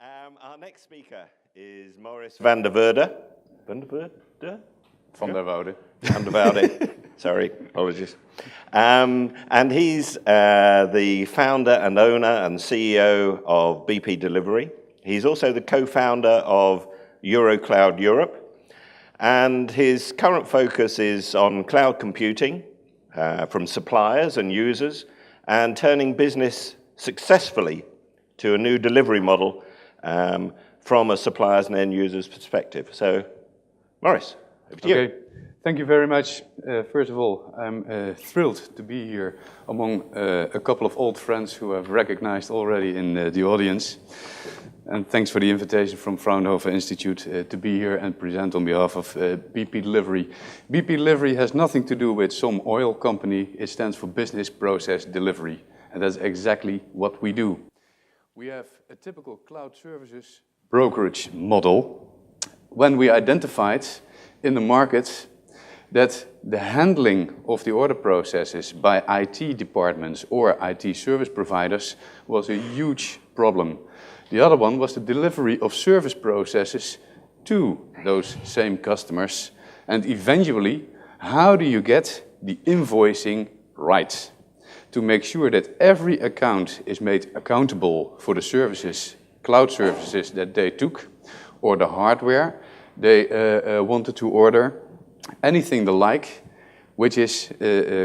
Our next speaker is Maurice van der Woude. Van der Woude? Van der Woude. Van der Woude. Sorry, apologies. And he's the founder and owner and CEO of BPdelivery. He's also the co-founder of Eurocloud Europe. And his current focus is on cloud computing from suppliers and users and turning business successfully to a new delivery model from a supplier's and end user's perspective. So, Maurice, over to you. Thank you very much. First of all, I'm thrilled to be here among a couple of old friends who I've recognized already in the audience. And thanks for the invitation from Fraunhofer Institute to be here and present on behalf of BPdelivery. BPdelivery has nothing to do with some oil company. It stands for Business Process Delivery. And that's exactly what we do. We have a typical cloud services brokerage model when we identified in the market that the handling of the order processes by IT departments or IT service providers was a huge problem. The other one was the delivery of service processes to those same customers. And eventually, how do you get the invoicing right? To make sure that every account is made accountable for the services, cloud services that they took, or the hardware they wanted to order, anything the like, which is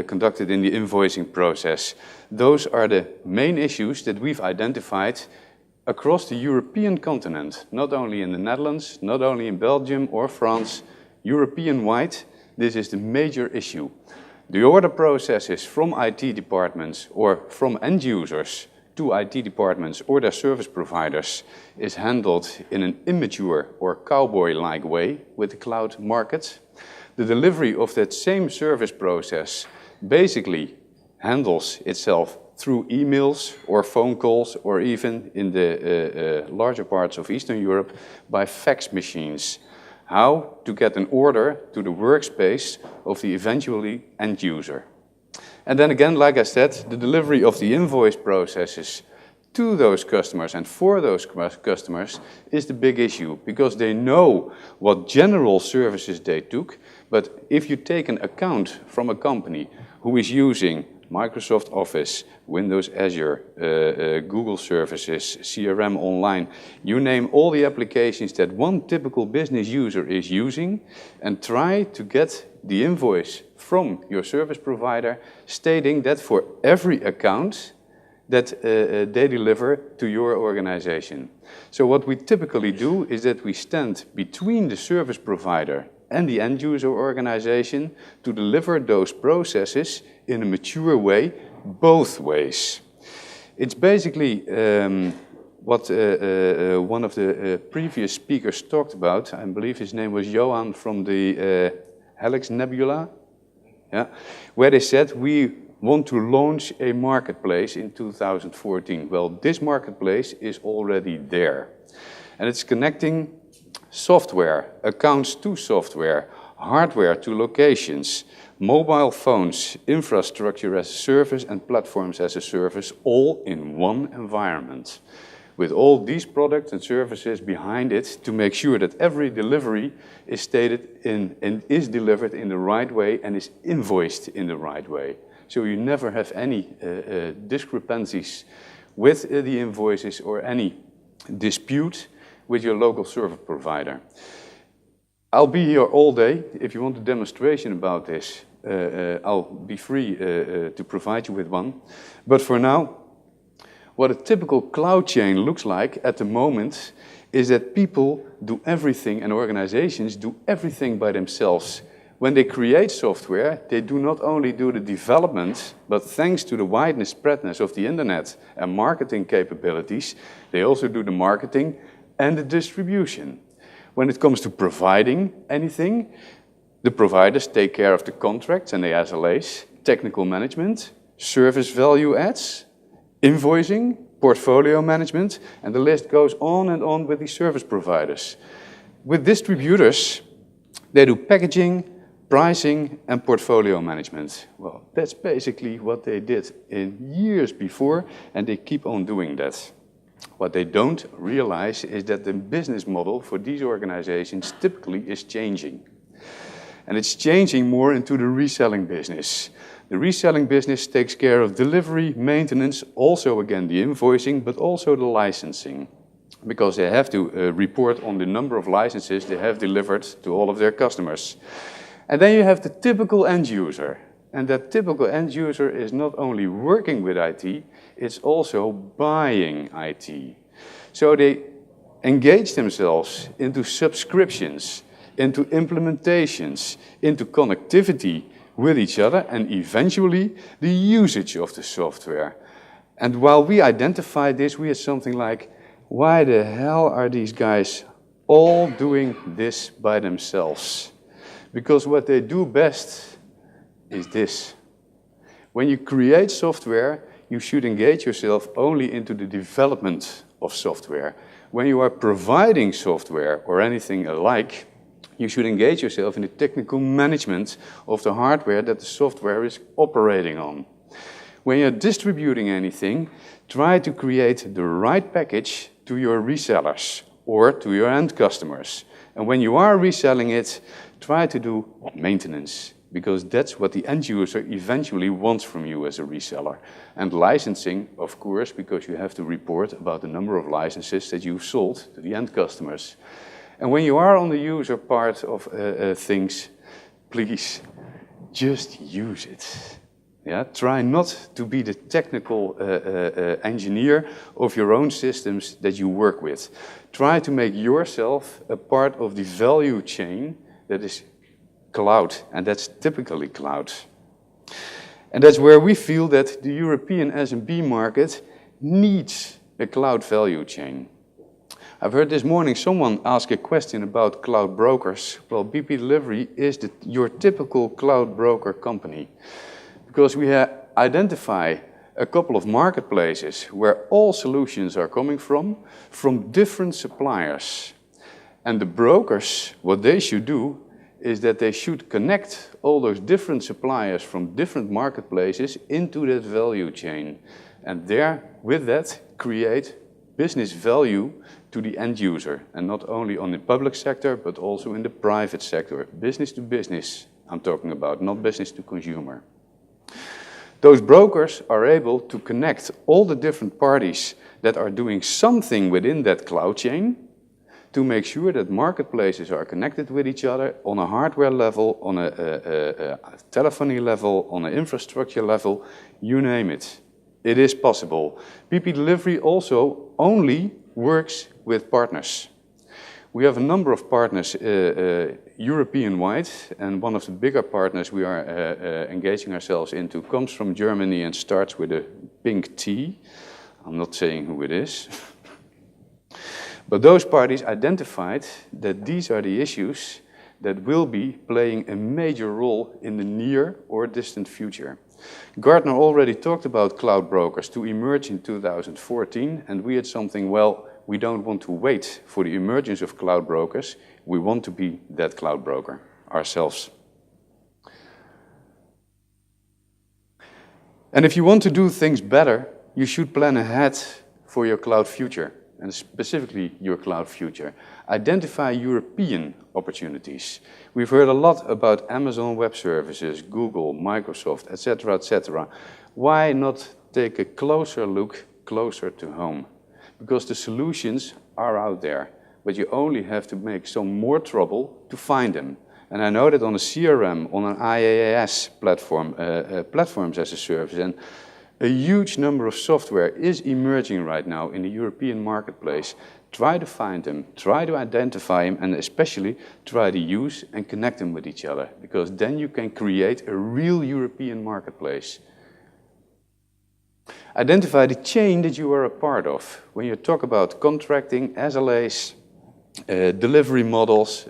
conducted in the invoicing process. Those are the main issues that we've identified across the European continent, not only in the Netherlands, not only in Belgium or France, European-wide, this is the major issue. The order processes from IT departments or from end users to IT departments or their service providers is handled in an immature or cowboy-like way with the cloud market. The delivery of that same service process basically handles itself through emails or phone calls or even in the larger parts of Eastern Europe by fax machines. How to get an order to the workspace of the eventually end user. And then again, like I said, the delivery of the invoice processes to those customers and for those customers is the big issue because they know what general services they took, but if you take an account from a company who is using Microsoft Office, Windows Azure, Google services, CRM online, you name all the applications that one typical business user is using and try to get the invoice from your service provider stating that for every account that they deliver to your organization. So what we typically do is that we stand between the service provider and the end user organization to deliver those processes in a mature way, both ways. It's basically what one of the previous speakers talked about. I believe his name was Johan from the Helix Nebula, yeah, where they said we want to launch a marketplace in 2014. Well, this marketplace is already there. And it's connecting software, accounts to software, hardware to locations, mobile phones, infrastructure as a service and platforms as a service, all in one environment. With all these products and services behind it to make sure that every delivery is stated in and is delivered in the right way and is invoiced in the right way. So you never have any discrepancies with the invoices or any dispute with your local service provider. I'll be here all day. If you want a demonstration about this, I'll be free to provide you with one. But for now, what a typical cloud chain looks like at the moment is that people do everything and organizations do everything by themselves. When they create software, they do not only do the development, but thanks to the wideness, spreadness of the internet and marketing capabilities, they also do the marketing and the distribution. When it comes to providing anything, the providers take care of the contracts and the SLAs, technical management, service value adds, invoicing, portfolio management, and the list goes on and on with these service providers. With distributors, they do packaging, pricing, and portfolio management. Well, that's basically what they did in years before, and they keep on doing that. What they don't realize is that the business model for these organizations typically is changing. And it's changing more into the reselling business. The reselling business takes care of delivery, maintenance, also again the invoicing, but also the licensing. Because they have to report on the number of licenses they have delivered to all of their customers. And then you have the typical end user. And that typical end user is not only working with IT, it's also buying IT. So they engage themselves into subscriptions, into implementations, into connectivity with each other, and eventually the usage of the software. And while we identify this, we had something like, why the hell are these guys all doing this by themselves? Because what they do best is this. When you create software, you should engage yourself only into the development of software. When you are providing software or anything alike, you should engage yourself in the technical management of the hardware that the software is operating on. When you're distributing anything, try to create the right package to your resellers or to your end customers. And when you are reselling it, try to do maintenance, because that's what the end user eventually wants from you as a reseller. And licensing, of course, because you have to report about the number of licenses that you've sold to the end customers. And when you are on the user part of things, please just use it. Yeah? Try not to be the technical engineer of your own systems that you work with. Try to make yourself a part of the value chain that is cloud, and that's typically cloud. And that's where we feel that the European SMB market needs a cloud value chain. I've heard this morning someone ask a question about cloud brokers. Well, BPdelivery is your typical cloud broker company, because we identify a couple of marketplaces where all solutions are coming from different suppliers. And the brokers, what they should do is that they should connect all those different suppliers from different marketplaces into that value chain. And there, with that, create business value to the end user. And not only on the public sector, but also in the private sector. Business to business, I'm talking about, not business to consumer. Those brokers are able to connect all the different parties that are doing something within that cloud chain to make sure that marketplaces are connected with each other on a hardware level, on a telephony level, on an infrastructure level, you name it. It is possible. BPdelivery also only works with partners. We have a number of partners European-wide, and one of the bigger partners we are engaging ourselves into comes from Germany and starts with a pink T. I'm not saying who it is. But those parties identified that these are the issues that will be playing a major role in the near or distant future. Gartner already talked about cloud brokers to emerge in 2014, and we had something, well, we don't want to wait for the emergence of cloud brokers. We want to be that cloud broker ourselves. And if you want to do things better, you should plan ahead for your cloud future, and specifically your cloud future. Identify European opportunities. We've heard a lot about Amazon Web Services, Google, Microsoft, etc., etc. Why not take a closer look closer to home? Because the solutions are out there, but you only have to make some more trouble to find them. And I know that on a CRM, on an IaaS platform, platforms as a service, and a huge number of software is emerging right now in the European marketplace. Try to find them, try to identify them, and especially try to use and connect them with each other, because then you can create a real European marketplace. Identify the chain that you are a part of. When you talk about contracting, SLAs, delivery models,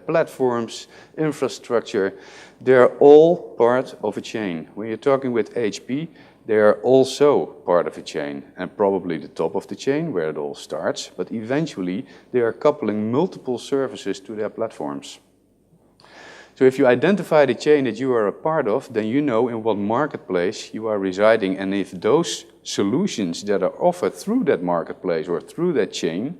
platforms, infrastructure, they're all part of a chain. When you're talking with HP, they are also part of a chain, and probably the top of the chain where it all starts, but eventually they are coupling multiple services to their platforms. So if you identify the chain that you are a part of, then you know in what marketplace you are residing, and if those solutions that are offered through that marketplace or through that chain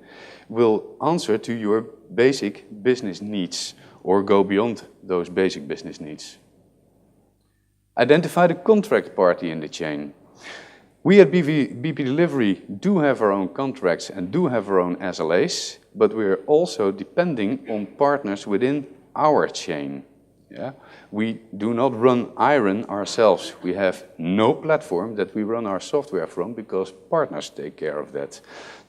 will answer to your basic business needs or go beyond those basic business needs. Identify the contract party in the chain. We at BPdelivery do have our own contracts and do have our own SLAs, but we're also depending on partners within our chain. Yeah? We do not run iron ourselves. We have no platform that we run our software from because partners take care of that.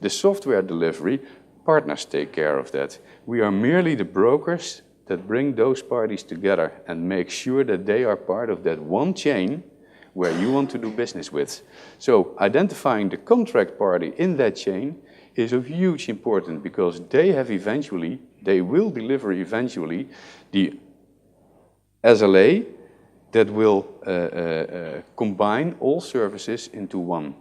The software delivery, partners take care of that. We are merely the brokers that bring those parties together and make sure that they are part of that one chain where you want to do business with. So identifying the contract party in that chain is of huge importance because they will deliver eventually the SLA that will combine all services into one.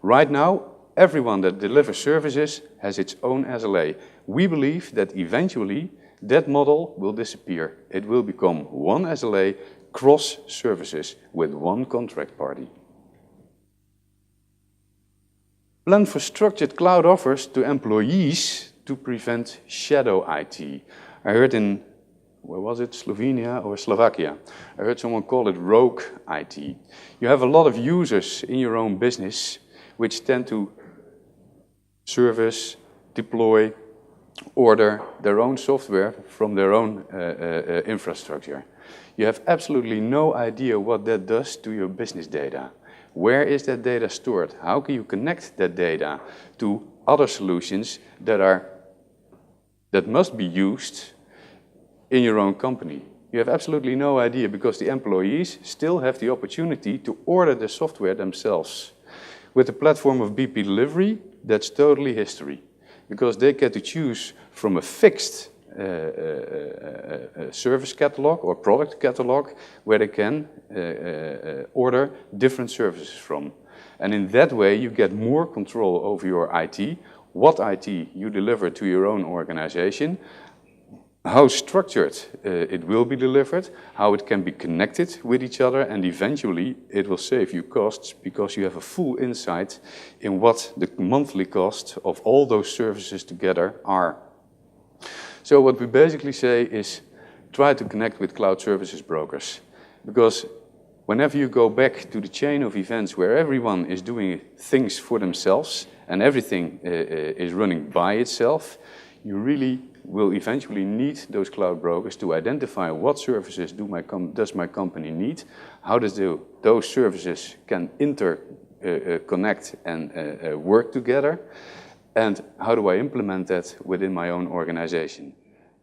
Right now, everyone that delivers services has its own SLA. We believe that eventually that model will disappear. It will become one SLA cross services with one contract party. Plan for structured cloud offers to employees to prevent shadow IT. I heard in, where was it, Slovenia or Slovakia? I heard someone call it rogue IT. You have a lot of users in your own business which tend to service, deploy, order their own software from their own infrastructure. You have absolutely no idea what that does to your business data. Where is that data stored? How can you connect that data to other solutions that must be used in your own company? You have absolutely no idea because the employees still have the opportunity to order the software themselves. With the platform of BPdelivery, that's totally history because they get to choose from a fixed service catalog or product catalog where they can order different services from. And in that way, you get more control over your IT, what IT you deliver to your own organization, how structured it will be delivered, how it can be connected with each other, and eventually it will save you costs because you have a full insight in what the monthly cost of all those services together are. So what we basically say is try to connect with cloud services brokers, because whenever you go back to the chain of events where everyone is doing things for themselves and everything is running by itself, you really will eventually need those cloud brokers to identify what services does my company need, how does those services can interconnect and work together, and how do I implement that within my own organization.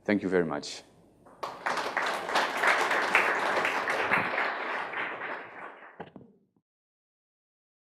Thank you very much.